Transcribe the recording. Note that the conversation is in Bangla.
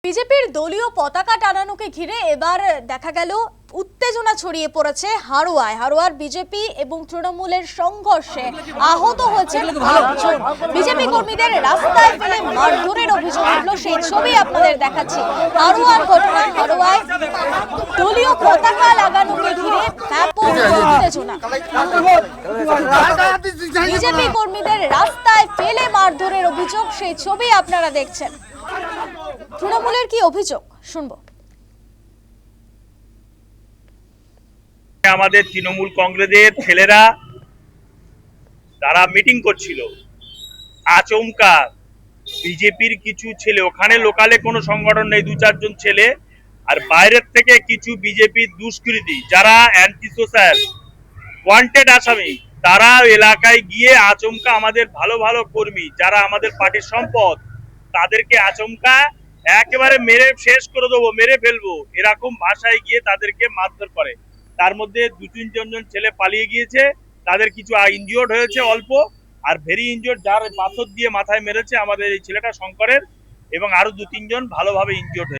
বিজেপির দলীয় পতাকা টানানোকে ঘিরে এবার দেখা গেল উত্তেজনা ছড়িয়ে পড়েছে হারোয়ার বিজেপি এবং তৃণমূলের সংঘর্ষে আহত হয়েছে পাঁচজন বিজেপি কর্মীদের রাস্তায় ফেলে মারধরের অভিযোগ উঠল। সেই ছবি আপনাদের দেখাচ্ছি। হারোয়ার ঘটনা, হারোয়ায় দলীয় পতাকা লাগানোকে ঘিরে ব্যাপক উত্তেজনা। বিজেপি কর্মীদের রাস্তায় ফেলে মারধরের অভিযোগ, সেই ছবি আপনারা দেখছেন। তৃণমূলের কি অভিযোগ শুনবো। আমাদের তৃণমূল কংগ্রেসের ছেলেরা তারা মিটিং করছিল, আচমকা বিজেপির কিছু ছেলে, ওখানে লোকালে কোনো সংগঠন নেই, দু চারজন ছেলে আর বাইরের থেকে কিছু বিজেপির দুষ্কৃতী যারা অ্যান্টি সোশ্যাল ওয়ান্টেড আসামি, তারা এলাকায় গিয়ে আচমকা আমাদের ভালো ভালো কর্মী যারা আমাদের পার্টির সম্পদ তাদেরকে আচমকা একেবারে মেরে শেষ করে দেবো, মেরে ফেলবো এরকম ভাষায় গিয়ে তাদেরকে মারধর করে। তার মধ্যে দু তিনজন ছেলে পালিয়ে গিয়েছে, তাদের কিছু ইনজিওর্ড হয়েছে অল্প, আর ভেরি ইনজিওর্ড যার পাথর দিয়ে মাথায় মেরেছে আমাদের এই ছেলেটা শঙ্করের, এবং আরো দু তিনজন ভালোভাবে ইনজিওর্ড হয়েছে।